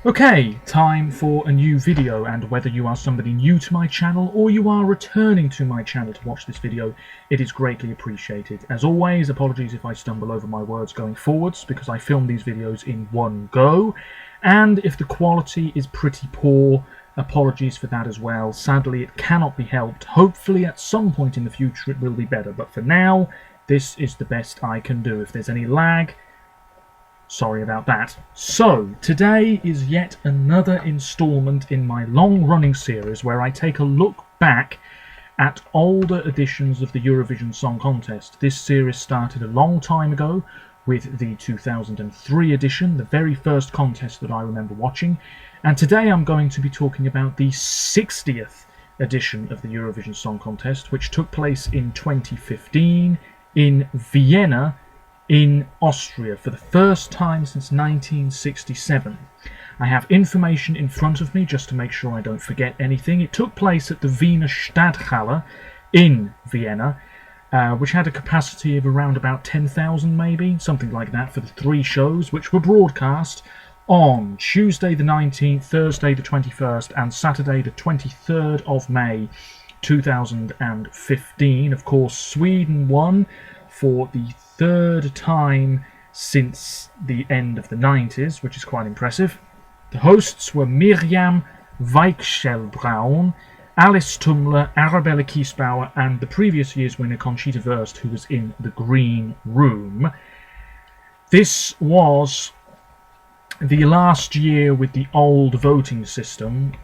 Okay, time for a new video, and whether you are somebody new to my channel or you are returning to my channel to watch this video, it is greatly appreciated. As always, apologies if I stumble over my words going forwards, because I film these videos in one go, and if the quality is pretty poor, apologies for that as well. Sadly, it cannot be helped. Hopefully at some point in the future it will be better, but for now, this is the best I can do. If there's any lag, sorry about that. So, today is yet another installment in my long-running series where I take a look back at older editions of the Eurovision Song Contest. This series started a long time ago with the 2003 edition, the very first contest that I remember watching, and today I'm going to be talking about the 60th edition of the Eurovision Song Contest, which took place in 2015 in Vienna, in Austria, for the first time since 1967. I have information in front of me just to make sure I don't forget anything. It took place at the Wiener Stadthalle in Vienna, which had a capacity of around about 10,000 maybe, something like that, for the three shows, which were broadcast on Tuesday the 19th, Thursday the 21st and Saturday the 23rd of May 2015. Of course, Sweden won for the third time since the end of the 90s, which is quite impressive. The hosts were Miriam Weichselbraun, Alice Tumler, Arabella Kiesbauer, and the previous year's winner Conchita Wurst, who was in the green room. This was the last year with the old voting system,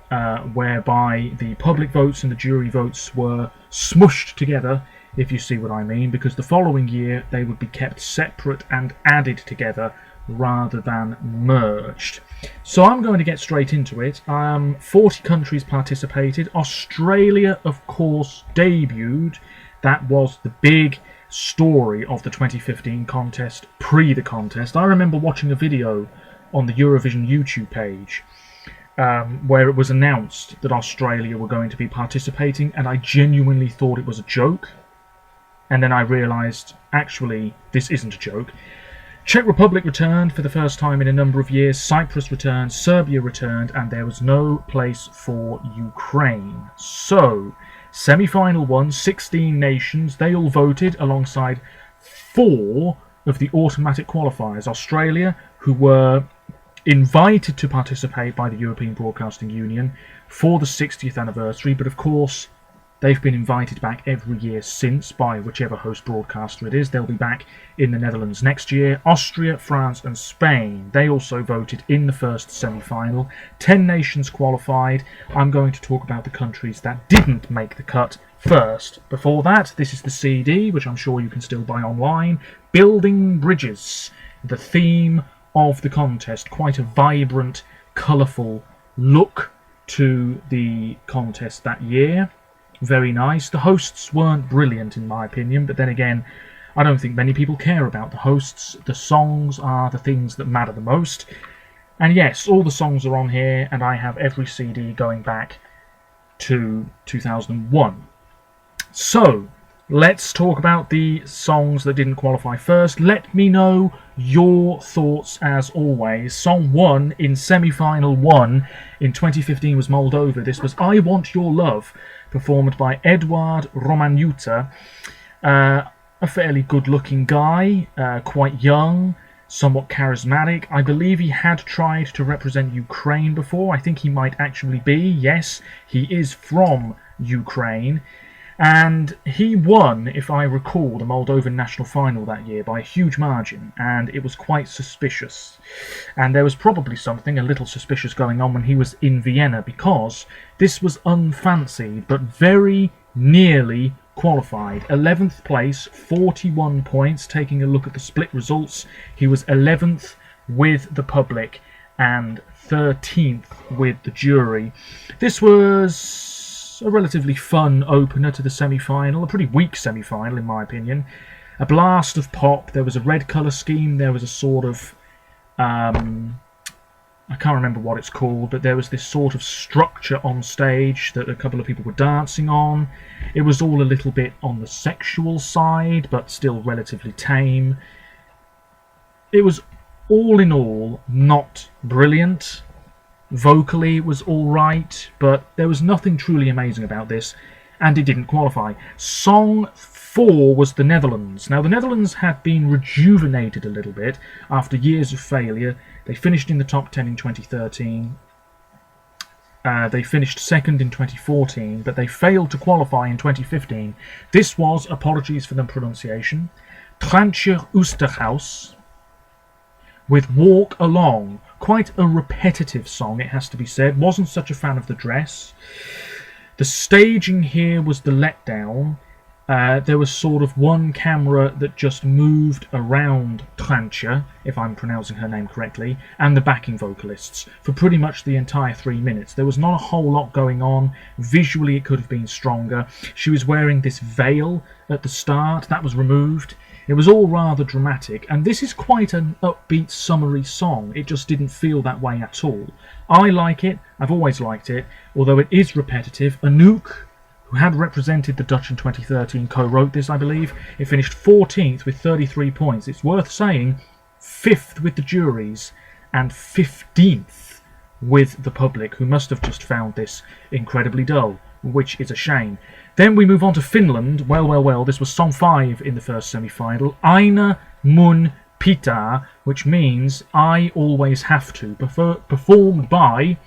whereby the public votes and the jury votes were smushed together, if you see what I mean, because the following year they would be kept separate and added together rather than merged. So I'm going to get straight into it. 40 countries participated. Australia, of course, debuted. That was the big story of the 2015 contest, pre the contest. I remember watching a video on the Eurovision YouTube page where it was announced that Australia were going to be participating, and I genuinely thought it was a joke. And then I realised, actually, this isn't a joke. Czech Republic returned for the first time in a number of years, Cyprus returned, Serbia returned, and there was no place for Ukraine. So, semi-final one, 16 nations, they all voted alongside 4 of the automatic qualifiers. Australia, who were invited to participate by the European Broadcasting Union for the 60th anniversary, but of course, they've been invited back every year since by whichever host broadcaster it is. They'll be back in the Netherlands next year. Austria, France and Spain, they also voted in the first semi-final. 10 nations qualified. I'm going to talk about the countries that didn't make the cut first. Before that, this is the CD, which I'm sure you can still buy online. Building Bridges, the theme of the contest. Quite a vibrant, colourful look to the contest that year. Very nice. The hosts weren't brilliant in my opinion, but then again, I don't think many people care about the hosts. The songs are the things that matter the most. And yes, all the songs are on here, and I have every CD going back to 2001. So, let's talk about the songs that didn't qualify first. Let me know your thoughts as always. Song 1 in semi-final 1 in 2015 was Moldova. This was I Want Your Love, performed by Eduard Romanuta, a fairly good-looking guy, quite young, somewhat charismatic. I believe he had tried to represent Ukraine before. I think he might actually be. Yes, he is from Ukraine. And he won, if I recall, the Moldovan national final that year by a huge margin, and it was quite suspicious. And there was probably something a little suspicious going on when he was in Vienna, because this was unfancied, but very nearly qualified. 11th place, 41 points. Taking a look at the split results, he was 11th with the public and 13th with the jury. This was a relatively fun opener to the semi-final, a pretty weak semi-final in my opinion. A blast of pop, there was a red colour scheme, there was a sort of, I can't remember what it's called, but there was this sort of structure on stage that a couple of people were dancing on. It was all a little bit on the sexual side, but still relatively tame. It was all in all not brilliant. Vocally it was alright, but there was nothing truly amazing about this, and it didn't qualify. Song 4 was the Netherlands. Now, the Netherlands had been rejuvenated a little bit after years of failure. They finished in the top 10 in 2013. They finished second in 2014, but they failed to qualify in 2015. This was, apologies for the pronunciation, Trantje Oosterhuis with Walk Along. Quite a repetitive song, it has to be said. Wasn't such a fan of the dress. The staging here was the letdown. There was sort of one camera that just moved around Trantje, if I'm pronouncing her name correctly, and the backing vocalists for pretty much the entire 3 minutes. There was not a whole lot going on. Visually it could have been stronger. She was wearing this veil at the start. That was removed. It was all rather dramatic, and this is quite an upbeat, summery song. It just didn't feel that way at all. I like it. I've always liked it, although it is repetitive. Anouk, who had represented the Dutch in 2013, co-wrote this, I believe. It finished 14th with 33 points. It's worth saying 5th with the juries and 15th with the public, who must have just found this incredibly dull, which is a shame. Then we move on to Finland. Well, this was song 5 in the first semi-final. Aina mun pitää, which means I always have to, performed by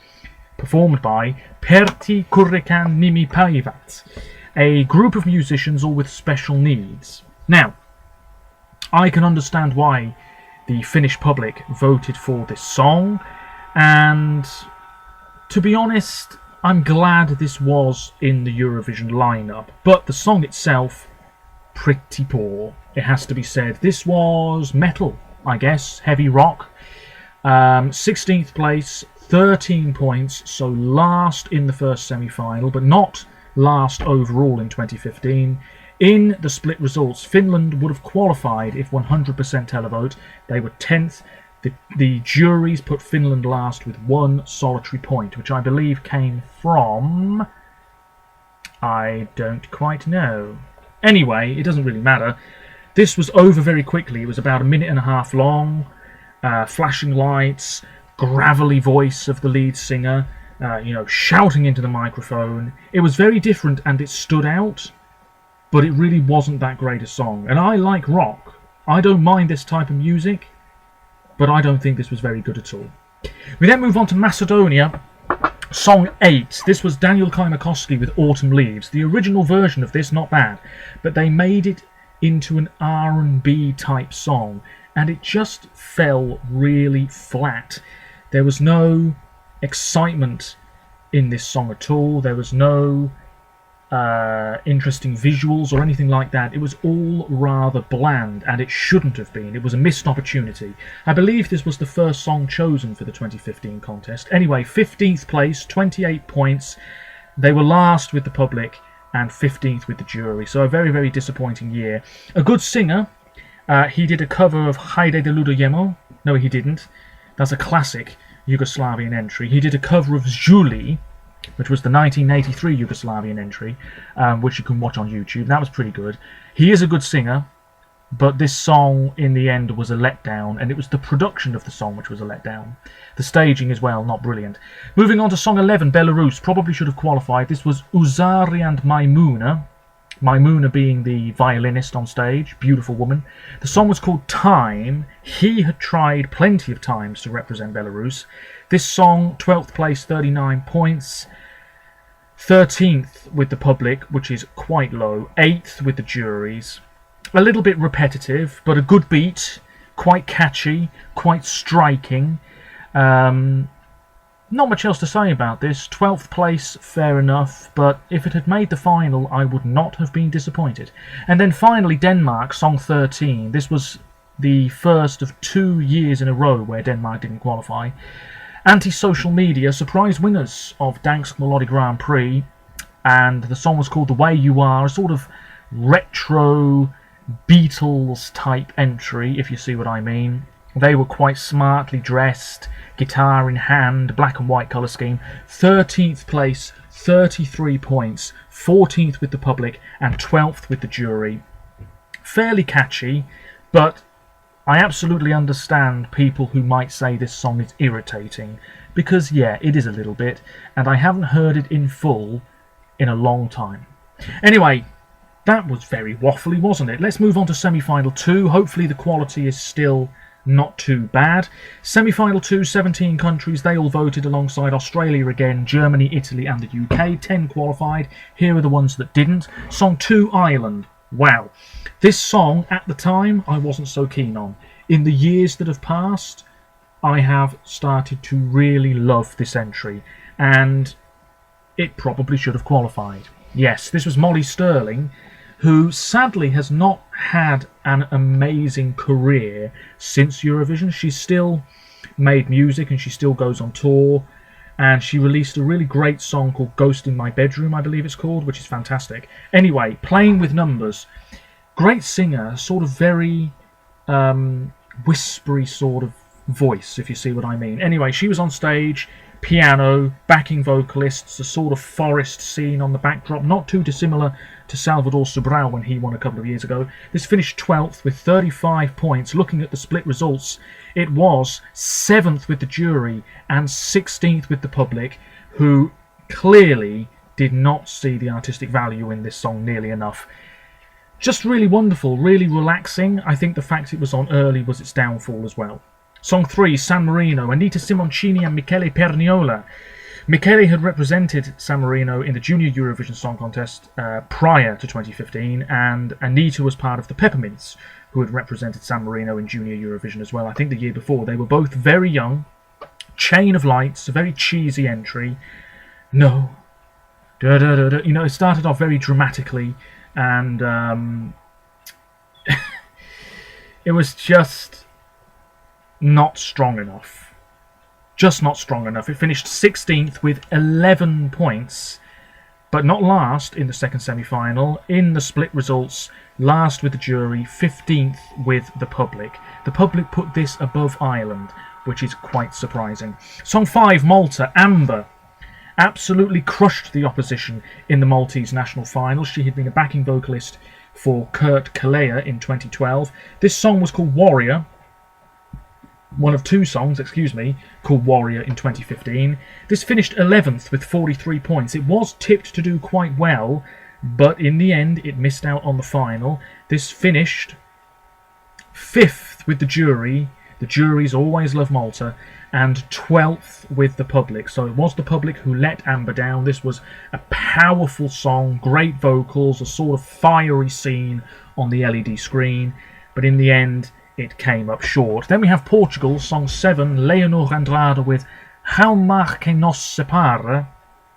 Pertti Kurrikan Nimi Päivät, a group of musicians all with special needs. Now, I can understand why the Finnish public voted for this song, and to be honest, I'm glad this was in the Eurovision lineup, but the song itself, pretty poor, it has to be said. This was metal, I guess, heavy rock. 16th place, 13 points, so last in the first semi-final, but not last overall in 2015. In the split results, Finland would have qualified if 100% televote. They were 10th. The juries put Finland last with 1 solitary point, which I believe came from... I don't quite know. Anyway, it doesn't really matter. This was over very quickly. It was about a minute and a half long. Flashing lights, gravelly voice of the lead singer, shouting into the microphone. It was very different and it stood out, but it really wasn't that great a song. And I like rock. I don't mind this type of music, but I don't think this was very good at all. We then move on to Macedonia. Song 8. This was Daniel Klimakowski with Autumn Leaves. The original version of this, not bad, but they made it into an R&B type song, and it just fell really flat. There was no excitement in this song at all. There was no interesting visuals or anything like that. It was all rather bland, and it shouldn't have been. It was a missed opportunity. I believe this was the first song chosen for the 2015 contest. Anyway, 15th place, 28 points. They were last with the public and 15th with the jury, so a very, very disappointing year. A good singer. He did a cover of Haide de Ludojemo. No, he didn't. That's a classic Yugoslavian entry. He did a cover of Julie, which was the 1983 Yugoslavian entry, which you can watch on YouTube. That was pretty good. He is a good singer, but this song in the end was a letdown, and it was the production of the song which was a letdown. The staging as well, not brilliant. Moving on to song 11, Belarus. Probably should have qualified. This was Uzari and Maimuna. Maimuna being the violinist on stage, beautiful woman. The song was called Time. He had tried plenty of times to represent Belarus. This song, 12th place, 39 points. 13th with the public, which is quite low. 8th with the juries. A little bit repetitive, but a good beat. Quite catchy, quite striking. Not much else to say about this. 12th place, fair enough, but if it had made the final, I would not have been disappointed. And then finally, Denmark, song 13. This was the first of 2 years in a row where Denmark didn't qualify. Anti-social media, surprise winners of Dansk Melodi Grand Prix, and the song was called The Way You Are, a sort of retro Beatles type entry, if you see what I mean. They were quite smartly dressed, guitar in hand, black and white colour scheme. 13th place, 33 points, 14th with the public and 12th with the jury. Fairly catchy, but I absolutely understand people who might say this song is irritating, because yeah, it is a little bit, and I haven't heard it in full in a long time. Anyway, that was very waffly, wasn't it? Let's move on to semi-final 2. Hopefully the quality is still not too bad. Semi-final 2, 17 countries, they all voted alongside Australia again, Germany, Italy and the UK. 10 qualified. Here are the ones that didn't. Song 2, Ireland. Wow. This song, at the time, I wasn't so keen on. In the years that have passed, I have started to really love this entry, and it probably should have qualified. Yes, this was Molly Sterling, who sadly has not had an amazing career since Eurovision. She's still made music and she still goes on tour, and she released a really great song called Ghost in My Bedroom, I believe it's called, which is fantastic. Anyway, Playing with Numbers. Great singer, sort of very whispery sort of voice, if you see what I mean. Anyway, she was on stage, piano, backing vocalists, a sort of forest scene on the backdrop, not too dissimilar to Salvador Sobral when he won a couple of years ago. This finished 12th with 35 points. Looking at the split results, it was 7th with the jury and 16th with the public, who clearly did not see the artistic value in this song nearly enough. Just really wonderful, really relaxing. I think the fact it was on early was its downfall as well. Song 3, San Marino, Anita Simoncini and Michele Perniola. Michele had represented San Marino in the Junior Eurovision Song Contest prior to 2015, and Anita was part of the Peppermints, who had represented San Marino in Junior Eurovision as well, I think the year before. They were both very young. Chain of Lights, a very cheesy entry. No. Da, da, da, da. You know, it started off very dramatically, and it was just not strong enough. Just not strong enough. It finished 16th with 11 points, but not last in the second semi-final. In the split results, last with the jury, 15th with the public. The public put this above Ireland, which is quite surprising. Song 5, Malta, Amber. Absolutely crushed the opposition in the Maltese national final. She had been a backing vocalist for Kurt Kalea in 2012. This song was called Warrior. One of two songs, called Warrior in 2015. This finished 11th with 43 points. It was tipped to do quite well, but in the end it missed out on the final. This finished 5th with the jury. The juries always love Malta. And 12th with the public. So it was the public who let Amber down. This was a powerful song, great vocals, a sort of fiery scene on the LED screen. But in the end, it came up short. Then we have Portugal, song 7, Leonor Andrade with How Mar Que Nos Separa,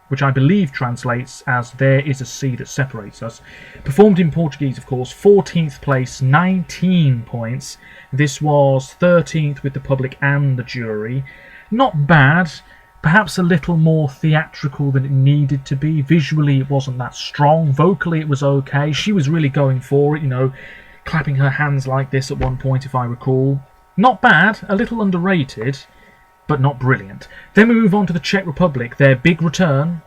which I believe translates as There Is a Sea That Separates Us. Performed in Portuguese, of course, 14th place, 19 points. This was 13th with the public and the jury. Not bad, perhaps a little more theatrical than it needed to be. Visually, it wasn't that strong. Vocally, it was okay. She was really going for it, you know, clapping her hands like this at one point, if I recall. Not bad, a little underrated, but not brilliant. Then we move on to the Czech Republic, their big return.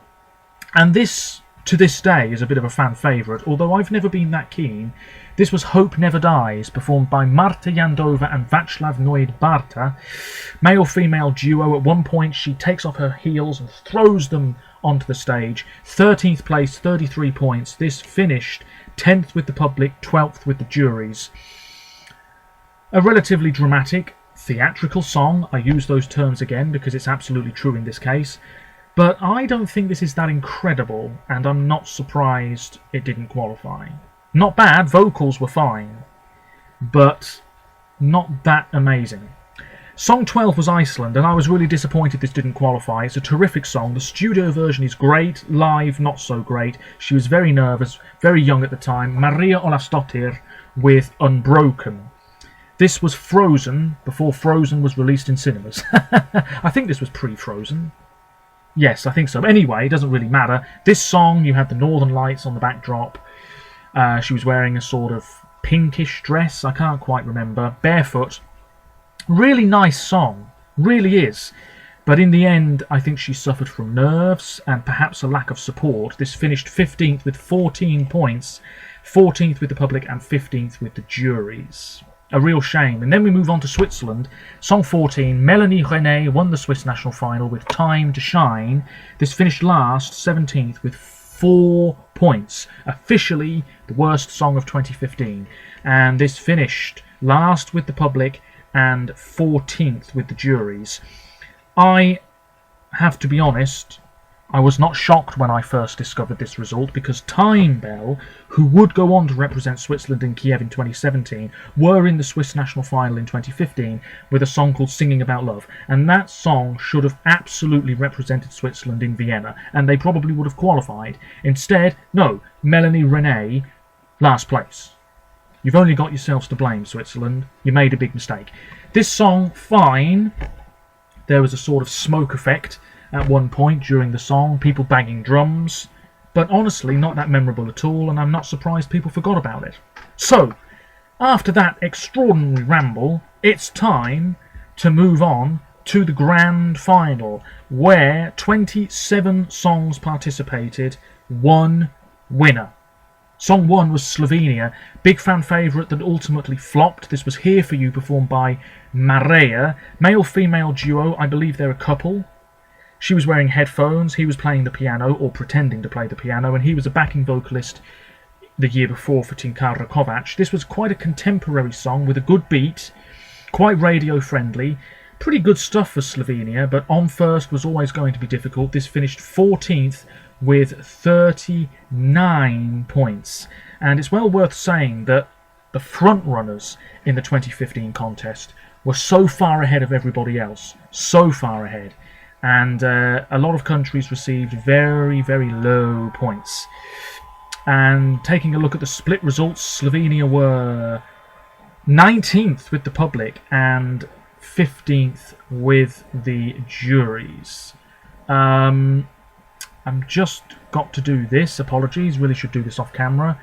And this, to this day, is a bit of a fan favourite, although I've never been that keen. This was Hope Never Dies, performed by Marta Jandova and Václav Noid Barta. Male-female duo. At one point, she takes off her heels and throws them onto the stage. 13th place, 33 points. This finished 10th with the public, 12th with the juries. A relatively dramatic, theatrical song. I use those terms again because it's absolutely true in this case. But I don't think this is that incredible, and I'm not surprised it didn't qualify. Not bad, vocals were fine, but not that amazing. Song 12 was Iceland, and I was really disappointed this didn't qualify. It's a terrific song. The studio version is great, live not so great. She was very nervous, very young at the time. Maria Olasdottir with Unbroken. This was Frozen, before Frozen was released in cinemas. I think this was pre-Frozen. Yes, I think so. Anyway, it doesn't really matter. This song, you had the Northern Lights on the backdrop. She was wearing a sort of pinkish dress, I can't quite remember. Barefoot. Really nice song. Really is. But in the end, I think she suffered from nerves and perhaps a lack of support. This finished 15th with 14 points. 14th with the public and 15th with the juries. A real shame. And then we move on to Switzerland. Song 14, Melanie René won the Swiss national final with Time to Shine. This finished last, 17th, with 4 points. Officially the worst song of 2015. And this finished last with the public and 14th with the juries. I have to be honest, I was not shocked when I first discovered this result, because Time Bell, who would go on to represent Switzerland in Kiev in 2017, were in the Swiss national final in 2015 with a song called Singing About Love, and that song should have absolutely represented Switzerland in Vienna, and they probably would have qualified. Instead, no, Melanie René, last place. You've only got yourselves to blame, Switzerland. You made a big mistake. This song, fine. There was a sort of smoke effect at one point during the song, people banging drums, but honestly not that memorable at all, and I'm not surprised people forgot about it. So, after that extraordinary ramble, it's time to move on to the grand final, where 27 songs participated, one winner. Song 1 was Slovenia, big fan favourite that ultimately flopped. This was Here For You, performed by Maria, male-female duo, I believe they're a couple. She was wearing headphones, he was playing the piano, or pretending to play the piano, and he was a backing vocalist the year before for Tinkara Kovac. This was quite a contemporary song with a good beat, quite radio-friendly, pretty good stuff for Slovenia, but on first was always going to be difficult. This finished 14th with 39 points, and it's well worth saying that the front-runners in the 2015 contest were so far ahead of everybody else, so far ahead. And a lot of countries received very, very low points. And taking a look at the split results, Slovenia were 19th with the public and 15th with the juries. I'm just got to do this, apologies, really should do this off camera.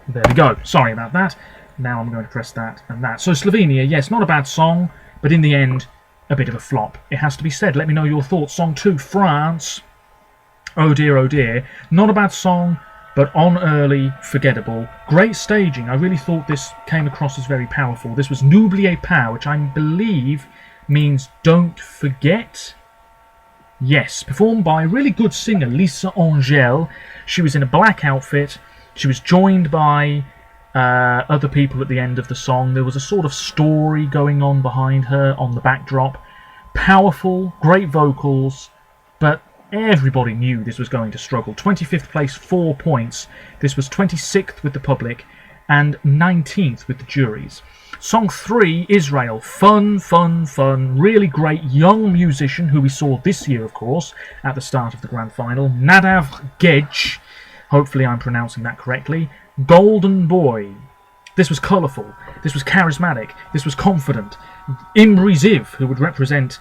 There we go, sorry about that. Now I'm going to press that and that. So Slovenia, yes, not a bad song, but in the end, a bit of a flop. It has to be said. Let me know your thoughts. Song 2, France. Oh dear, not a bad song, but on early, forgettable. Great staging. I really thought this came across as very powerful. This was N'oubliez pas, which I believe means don't forget. Yes, performed by a really good singer, Lisa Angel. She was in a black outfit. She was joined by other people at the end of the song. There was a sort of story going on behind her on the backdrop. Powerful, great vocals, but everybody knew this was going to struggle. 25th place, 4 points. This was 26th with the public and 19th with the juries. Song 3, Israel. Fun, really great young musician who we saw this year, of course, at the start of the grand final. Nadav Gedge. Hopefully I'm pronouncing that correctly. Golden Boy. This was colourful, this was charismatic, this was confident. Imri Ziv, who would represent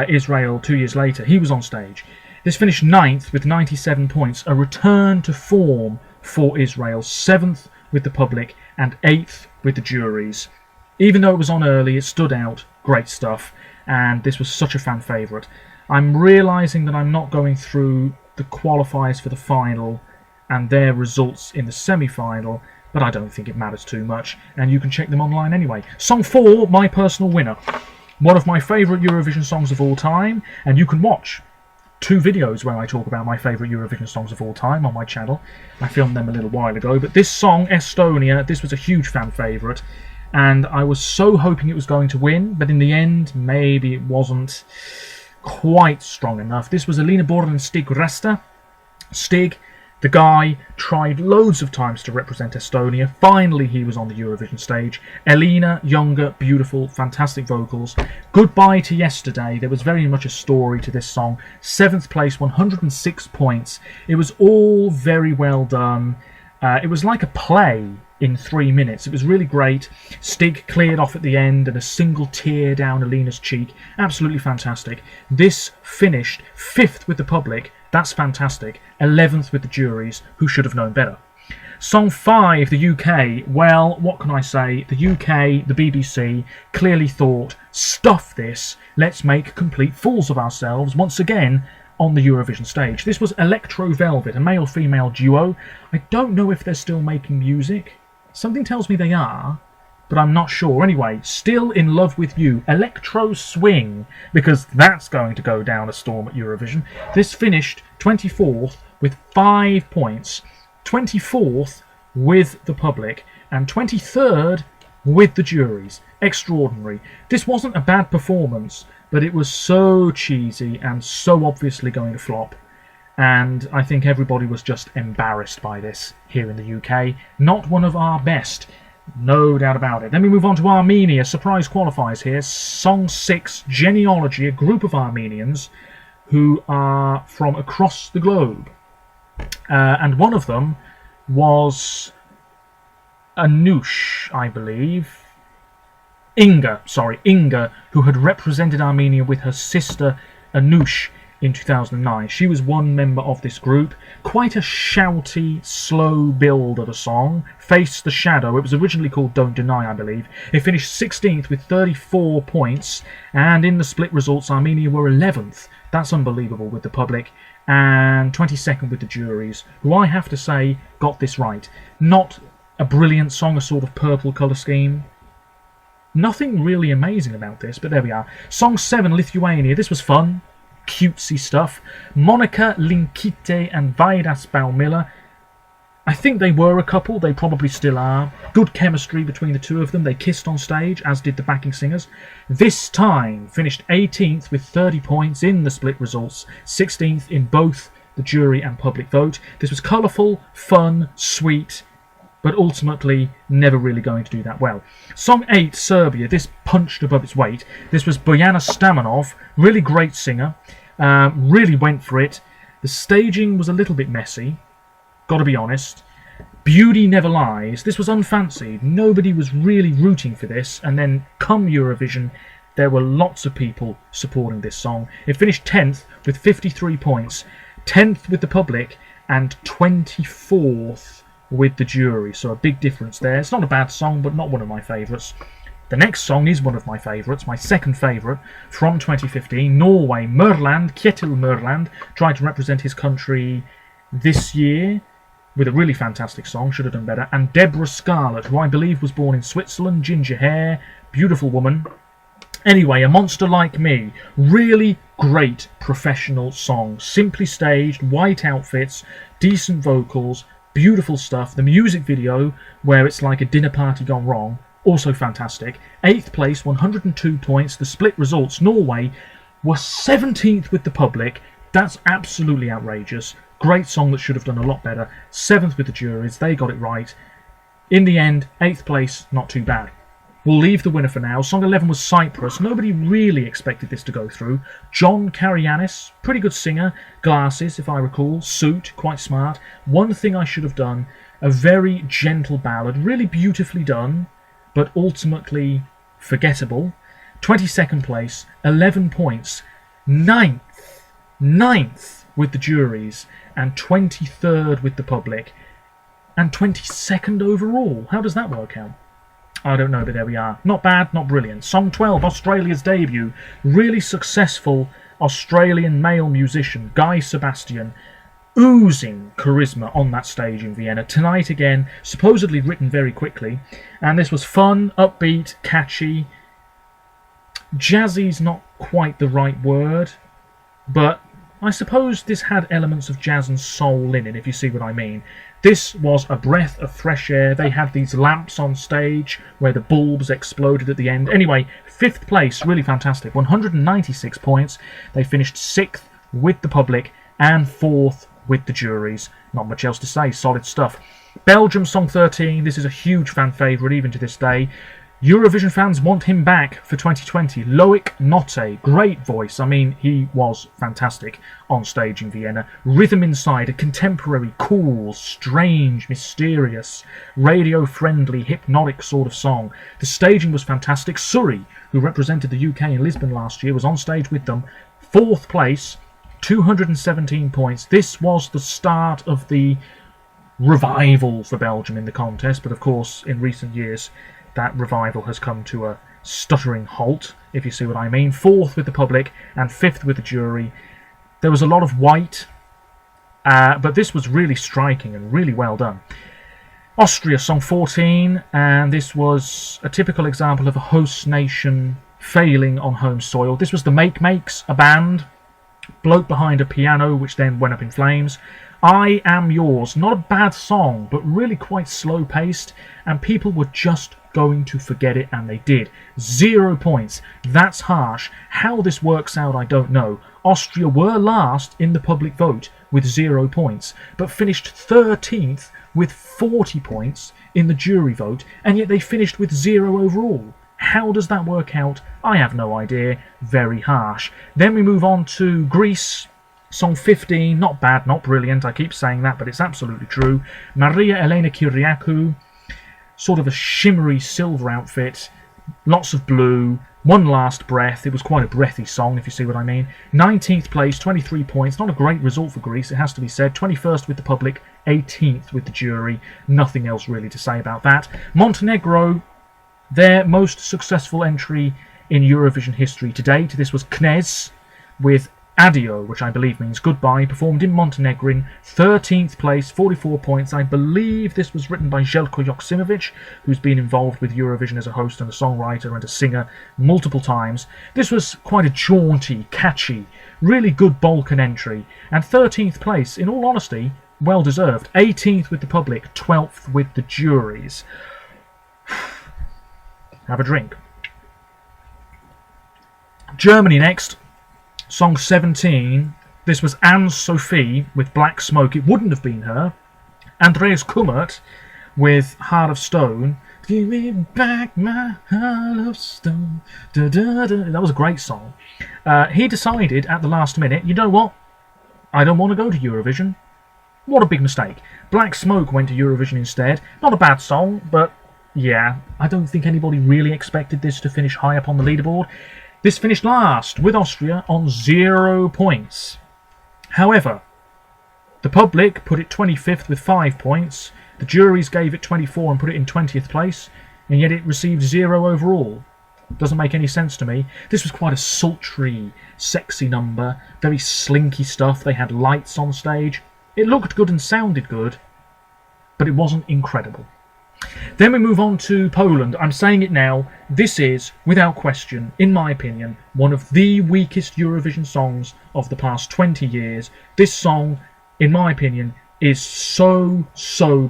Israel 2 years later, he was on stage. This finished 9th with 97 points, a return to form for Israel, 7th with the public and 8th with the juries. Even though it was on early, it stood out, great stuff, and this was such a fan favourite. I'm realising that I'm not going through the qualifiers for the final and their results in the semi-final, but I don't think it matters too much, and you can check them online anyway. Song 4, my personal winner. One of my favourite Eurovision songs of all time, and you can watch 2 videos where I talk about my favourite Eurovision songs of all time on my channel. I filmed them a little while ago, but this song, Estonia, this was a huge fan favourite, and I was so hoping it was going to win, but in the end, maybe it wasn't quite strong enough. This was Alina Borden and Stig Rasta. Stig, the guy, tried loads of times to represent Estonia. Finally, he was on the Eurovision stage. Elina, younger, beautiful, fantastic vocals. Goodbye to Yesterday. There was very much a story to this song. 7th place, 106 points. It was all very well done. It was like a play in 3 minutes. It was really great. Stig cleared off at the end and a single tear down Alina's cheek. Absolutely fantastic. This finished 5th with the public. That's fantastic. 11th with the juries, who should have known better. Song 5, the UK. Well, what can I say? The UK, the BBC, clearly thought, stuff this, let's make complete fools of ourselves. Once again, on the Eurovision stage. This was Electro Velvet, a male-female duo. I don't know if they're still making music. Something tells me they are, but I'm not sure. Anyway, Still in Love with You, Electro Swing, because that's going to go down a storm at Eurovision. This finished 24th with 5 points, 24th with the public, and 23rd with the juries. Extraordinary. This wasn't a bad performance, but it was so cheesy and so obviously going to flop. And I think everybody was just embarrassed by this here in the UK. Not one of our best, no doubt about it. Then we move on to Armenia. Surprise qualifiers here. Song 6, Genealogy, a group of Armenians who are from across the globe. And one of them was Anush, I believe. Inga, who had represented Armenia with her sister Anush in 2009. She was one member of this group. Quite a shouty, slow build of a song. Face the Shadow. It was originally called Don't Deny, I believe. It finished 16th with 34 points, and in the split results, Armenia were 11th. That's unbelievable with the public, and 22nd with the juries, who I have to say got this right. Not a brilliant song, a sort of purple colour scheme. Nothing really amazing about this, but there we are. Song 7, Lithuania. This was fun. Cutesy stuff. Monica Linkite and Vaidas Baumiller. I think they were a couple. They probably still are. Good chemistry between the two of them. They kissed on stage, as did the backing singers. This time finished 18th with 30 points in the split results. 16th in both the jury and public vote. This was colourful, fun, sweet, but ultimately never really going to do that well. Song 8, Serbia. This punched above its weight. This was Bojana Stamanov, really great singer, really went for it. The staging was a little bit messy, got to be honest. Beauty Never Lies. This was unfancied. Nobody was really rooting for this, and then come Eurovision, there were lots of people supporting this song. It finished 10th with 53 points, 10th with the public, and 24th with the jury, so a big difference there. It's not a bad song, but not one of my favourites. The next song is one of my favourites, my second favourite, from 2015, Norway. Mørland, Kjetil Mørland, tried to represent his country this year with a really fantastic song, should have done better. And Deborah Scarlett, who I believe was born in Switzerland, ginger hair, beautiful woman. Anyway, A Monster Like Me, really great professional song, simply staged, white outfits, decent vocals, beautiful stuff. The music video, where it's like a dinner party gone wrong, also fantastic. 8th place, 102 points. The split results, Norway were 17th with the public. That's absolutely outrageous. Great song that should have done a lot better. 7th with the juries, they got it right. In the end, 8th place, not too bad. We'll leave the winner for now. Song 11 was Cyprus. Nobody really expected this to go through. John Karayanis, pretty good singer. Glasses, if I recall. Suit, quite smart. One thing I should have done, a very gentle ballad, really beautifully done, but ultimately forgettable. 22nd place, 11 points. 9th with the juries, and 23rd with the public, and 22nd overall. How does that work out? I don't know, but there we are. Not bad, not brilliant. Song 12, Australia's debut. Really successful Australian male musician, Guy Sebastian, oozing charisma on that stage in Vienna. Tonight again, supposedly written very quickly. And this was fun, upbeat, catchy. Jazzy's not quite the right word, but I suppose this had elements of jazz and soul in it, if you see what I mean. This was a breath of fresh air. They had these lamps on stage where the bulbs exploded at the end. Anyway, 5th place, really fantastic. 196 points. They finished 6th with the public and 4th with the juries. Not much else to say, solid stuff. Belgium, Song 13. This is a huge fan favourite even to this day. Eurovision fans want him back for 2020. Loic Notte, great voice. I mean, he was fantastic on stage in Vienna. Rhythm Inside, a contemporary, cool, strange, mysterious, radio-friendly, hypnotic sort of song. The staging was fantastic. Suri, who represented the UK in Lisbon last year, was on stage with them. 4th place, 217 points. This was the start of the revival for Belgium in the contest, but of course, in recent years, that revival has come to a stuttering halt, if you see what I mean. 4th with the public and 5th with the jury. There was a lot of white, but this was really striking and really well done. Austria, song 14, and this was a typical example of a host nation failing on home soil. This was the Makes, a band, bloke behind a piano, which then went up in flames. I Am Yours, not a bad song, but really quite slow-paced, and people were just going to forget it, and they did. 0 points. That's harsh. How this works out, I don't know. Austria were last in the public vote with 0 points, but finished 13th with 40 points in the jury vote, and yet they finished with 0 overall. How does that work out? I have no idea. Very harsh. Then we move on to Greece. Song 15, not bad, not brilliant. I keep saying that, but it's absolutely true. Maria Elena Kyriakou, sort of a shimmery silver outfit, lots of blue, one last breath. It was quite a breathy song, if you see what I mean. 19th place, 23 points. Not a great result for Greece, it has to be said. 21st with the public, 18th with the jury. Nothing else really to say about that. Montenegro, their most successful entry in Eurovision history to date. This was Knez with Adio, which I believe means goodbye, performed in Montenegrin, 13th place, 44 points. I believe this was written by Željko Joksimovic, who's been involved with Eurovision as a host and a songwriter and a singer multiple times. This was quite a jaunty, catchy, really good Balkan entry, and 13th place, in all honesty, well deserved. 18th with the public, 12th with the juries. Have a drink. Germany next. Song 17, this was Anne-Sophie with Black Smoke. It wouldn't have been her. Andreas Kummert with Heart of Stone. Give me back my heart of stone. Da, da, da. That was a great song. He decided at the last minute, you know what? I don't want to go to Eurovision. What a big mistake. Black Smoke went to Eurovision instead. Not a bad song, but yeah, I don't think anybody really expected this to finish high up on the leaderboard. This finished last, with Austria, on 0 points. However, the public put it 25th with 5 points, the juries gave it 24 and put it in 20th place, and yet it received 0 overall. Doesn't make any sense to me. This was quite a sultry, sexy number, very slinky stuff. They had lights on stage. It looked good and sounded good, but it wasn't incredible. Then we move on to Poland. I'm saying it now, this is, without question, in my opinion, one of the weakest Eurovision songs of the past 20 years. This song, in my opinion, is so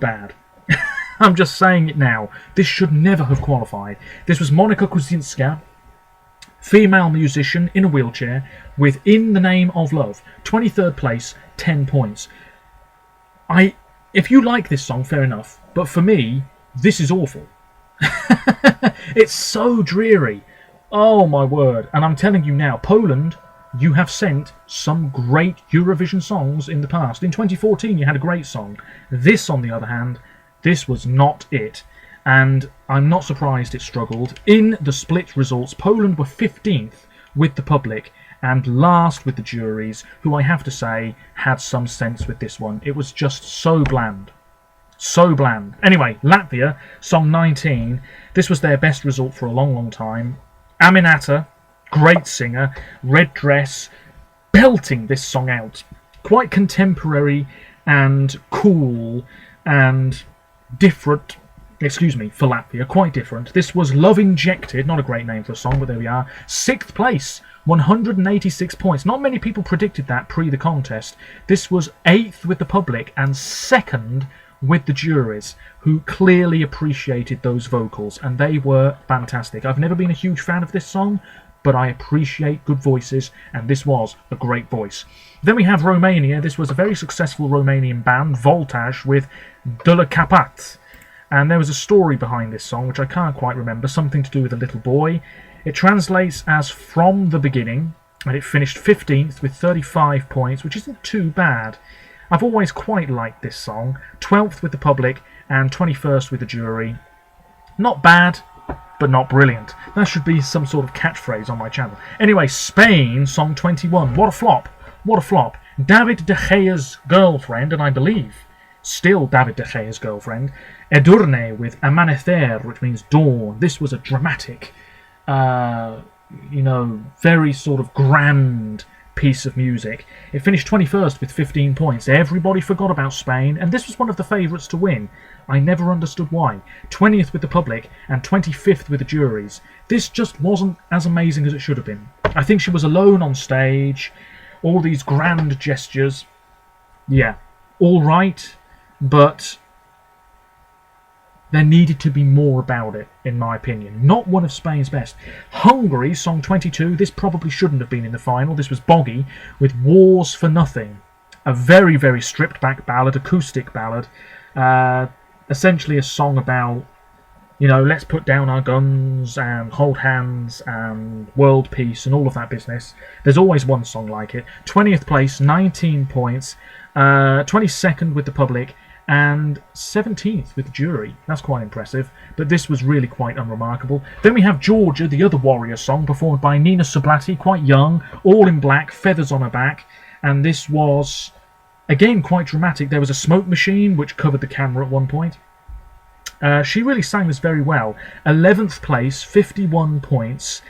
bad. I'm just saying it now. This should never have qualified. This was Monika Kuzinska, female musician in a wheelchair, with In the Name of Love. 23rd place, 10 points. If you like this song, fair enough, but for me, this is awful. It's so dreary. Oh my word. And I'm telling you now, Poland, you have sent some great Eurovision songs in the past. In 2014 you had a great song. This, on the other hand, this was not it. And I'm not surprised it struggled. In the split results, Poland were 15th with the public and last with the juries, who I have to say had some sense with this one. It was just so bland. So bland. Anyway, Latvia, song 19. This was their best result for a long time. Aminata, great singer, red dress, belting this song out. Quite contemporary and cool and different. Excuse me, for Latvia, quite different. This was Love Injected, not a great name for a song, but there we are. 6th place, 186 points. Not many people predicted that pre the contest. This was 8th with the public and 2nd with the juries, who clearly appreciated those vocals, and they were fantastic. I've never been a huge fan of this song, but I appreciate good voices, and this was a great voice. Then we have Romania. This was a very successful Romanian band, Voltaj, with De la Capat. And there was a story behind this song, which I can't quite remember, something to do with a little boy. It translates as From the Beginning, and it finished 15th with 35 points, which isn't too bad. I've always quite liked this song. 12th with the public and 21st with the jury. Not bad, but not brilliant. That should be some sort of catchphrase on my channel. Anyway, Spain, song 21. What a flop. What a flop. David De Gea's girlfriend, and I believe still David De Gea's girlfriend, Edurne with Amanecer, which means dawn. This was a dramatic, very sort of grand piece of music. It finished 21st with 15 points. Everybody forgot about Spain, and this was one of the favourites to win. I never understood why. 20th with the public and 25th with the juries. This just wasn't as amazing as it should have been. I think she was alone on stage, all these grand gestures. Yeah, all right, but there needed to be more about it, in my opinion. Not one of Spain's best. Hungary, song 22, this probably shouldn't have been in the final. This was Boggy with Wars for Nothing. A very, very stripped-back ballad, acoustic ballad. Essentially a song about, you know, let's put down our guns and hold hands and world peace and all of that business. There's always one song like it. 20th place, 19 points. 22nd with the public and 17th with the jury. That's quite impressive, but this was really quite unremarkable. Then we have Georgia, the other warrior song, performed by Nina Sublati, quite young, all in black, feathers on her back, and this was, again, quite dramatic. There was a smoke machine which covered the camera at one point. She really sang this very well. 11th place, 51 points,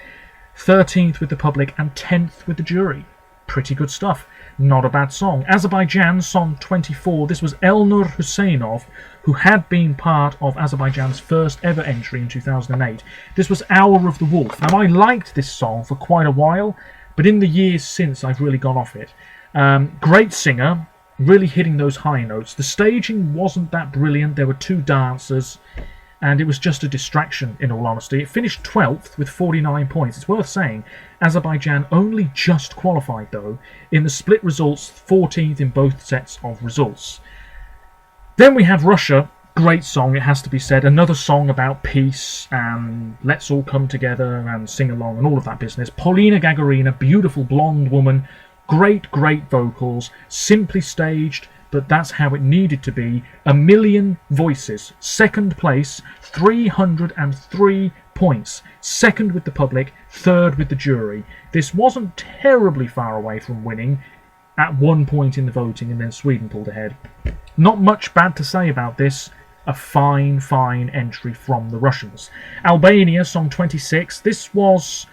13th with the public and 10th with the jury. Pretty good stuff. Not a bad song. Azerbaijan, song 24. This was Elnur Husseinov, who had been part of Azerbaijan's first ever entry in 2008. This was Hour of the Wolf. Now, I liked this song for quite a while, but in the years since, I've really gone off it. Great singer, really hitting those high notes. The staging wasn't that brilliant. There were two dancers, and it was just a distraction, in all honesty. It finished 12th with 49 points. It's worth saying, Azerbaijan only just qualified, though. In the split results, 14th in both sets of results. Then we have Russia. Great song, it has to be said. Another song about peace and let's all come together and sing along and all of that business. Polina Gagarina, beautiful blonde woman. Great, great vocals. Simply staged, but that's how it needed to be. 1 million voices. Second place, 303 points. Second with the public, third with the jury. This wasn't terribly far away from winning at one point in the voting, and then Sweden pulled ahead. Not much bad to say about this. A fine, fine entry from the Russians. Albania, song 26. This was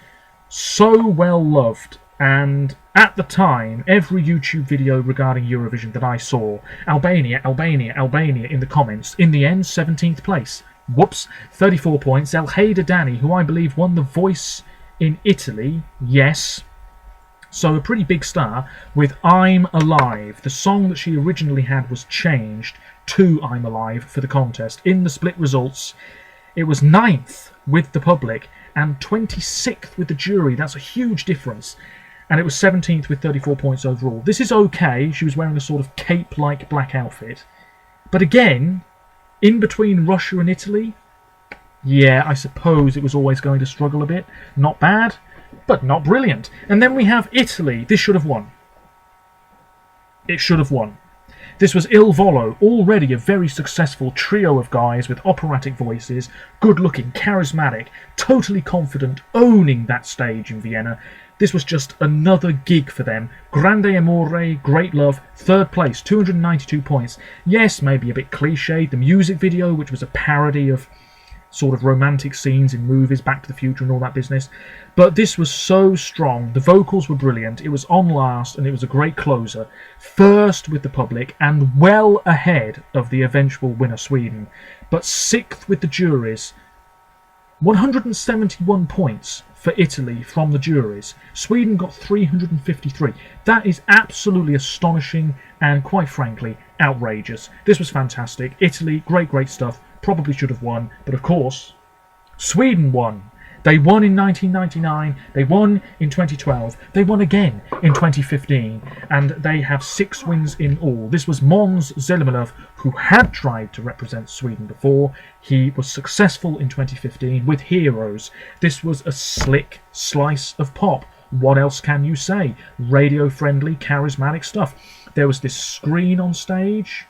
so well loved, and at the time, every YouTube video regarding Eurovision that I saw, Albania, Albania, Albania in the comments. In the end, 17th place. Whoops, 34 points. El Haider Dani, who I believe won The Voice in Italy, yes. So a pretty big star with I'm Alive. The song that she originally had was changed to I'm Alive for the contest. In the split results, it was 9th with the public and 26th with the jury. That's a huge difference. And it was 17th with 34 points overall. This is okay. She was wearing a sort of cape-like black outfit. But again, in between Russia and Italy, yeah, I suppose it was always going to struggle a bit. Not bad, but not brilliant. And then we have Italy. This should have won. It should have won. This was Il Volo, already a very successful trio of guys with operatic voices, good-looking, charismatic, totally confident, owning that stage in Vienna. This was just another gig for them. Grande Amore, Great Love, third place, 292 points. Yes, maybe a bit cliched. The music video, which was a parody of sort of romantic scenes in movies, Back to the Future and all that business. But this was so strong. The vocals were brilliant. It was on last and it was a great closer. First with the public and well ahead of the eventual winner, Sweden. But 6th with the juries. 171 points for Italy from the juries. Sweden got 353. That is absolutely astonishing and, quite frankly, outrageous. This was fantastic. Italy, great, great stuff. Probably should have won, but of course, Sweden won. They won in 1999, they won in 2012, they won again in 2015, and they have 6 wins in all. This was Måns Zelmerlöw, who had tried to represent Sweden before. He was successful in 2015 with Heroes. This was a slick slice of pop. What else can you say? Radio-friendly, charismatic stuff. There was this screen on stage,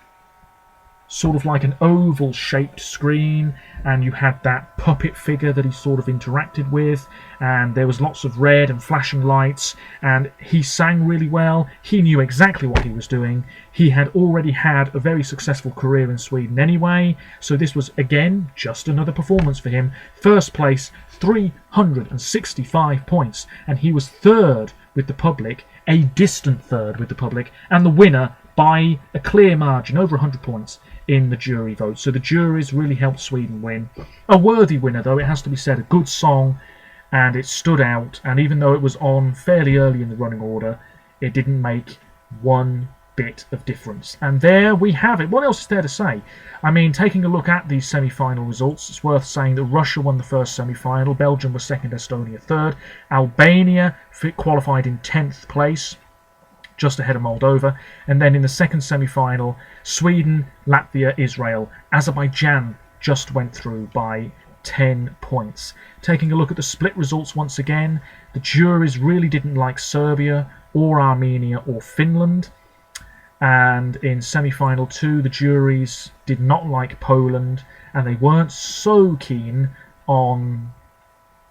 sort of like an oval-shaped screen, and you had that puppet figure that he sort of interacted with, and there was lots of red and flashing lights, and he sang really well. He knew exactly what he was doing. He had already had a very successful career in Sweden anyway, so this was, again, just another performance for him. First place, 365 points, and he was third with the public, a distant third with the public, and the winner by a clear margin, over 100 points in the jury vote. So the juries really helped Sweden win. A worthy winner, though, it has to be said. A good song, and it stood out. And even though it was on fairly early in the running order, it didn't make one bit of difference. And there we have it. What else is there to say? I mean, taking a look at these semi-final results, it's worth saying that Russia won the first semi-final, Belgium was second, Estonia third, Albania qualified in 10th place, just ahead of Moldova, and then in the second semi-final, Sweden, Latvia, Israel, Azerbaijan just went through by 10 points. Taking a look at the split results once again, the juries really didn't like Serbia or Armenia or Finland. And in semi-final 2, the juries did not like Poland, and they weren't so keen on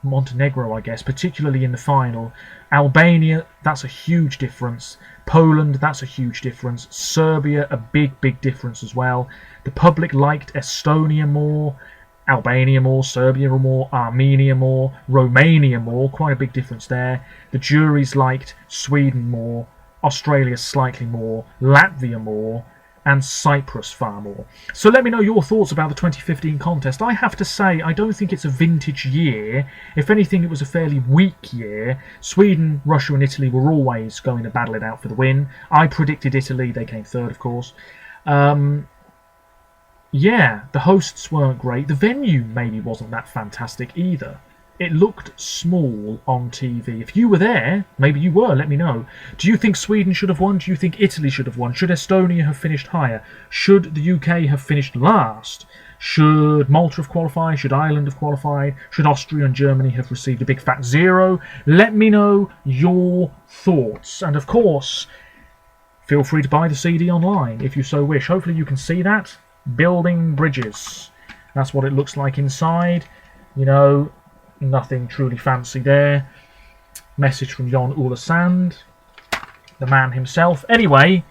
Montenegro, I guess, particularly in the final. Albania, that's a huge difference. Poland, that's a huge difference. Serbia, a big difference as well. The public liked Estonia more, Albania more, Serbia more, Armenia more, Romania more, quite a big difference there. The juries liked Sweden more, Australia slightly more, Latvia more, and Cyprus far more. So let me know your thoughts about the 2015 contest. I have to say, I don't think it's a vintage year. If anything, it was a fairly weak year. Sweden, Russia and Italy were always going to battle it out for the win. I predicted Italy. They came third, of course. Yeah, the hosts weren't great. The venue maybe wasn't that fantastic either. It looked small on TV. If you were there, maybe you were, let me know. Do you think Sweden should have won? Do you think Italy should have won? Should Estonia have finished higher? Should the UK have finished last? Should Malta have qualified? Should Ireland have qualified? Should Austria and Germany have received a big fat 0? Let me know your thoughts. And of course, feel free to buy the CD online if you so wish. Hopefully you can see that. Building bridges. That's what it looks like inside. You know, nothing truly fancy there. Message from Jon Ola Sand, the man himself. Anyway,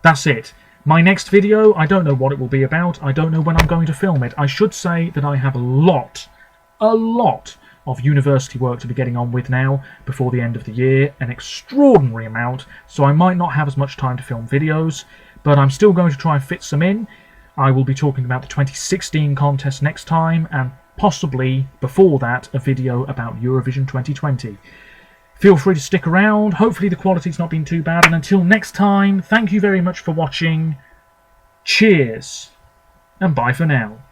that's it. My next video, I don't know what it will be about. I don't know when I'm going to film it. I should say that I have a lot of university work to be getting on with now before the end of the year. An extraordinary amount. So I might not have as much time to film videos, but I'm still going to try and fit some in. I will be talking about the 2016 contest next time, and possibly before that a video about Eurovision 2020. Feel free to stick around. Hopefully the quality's not been too bad, and until next time, thank you very much for watching. Cheers and bye for now.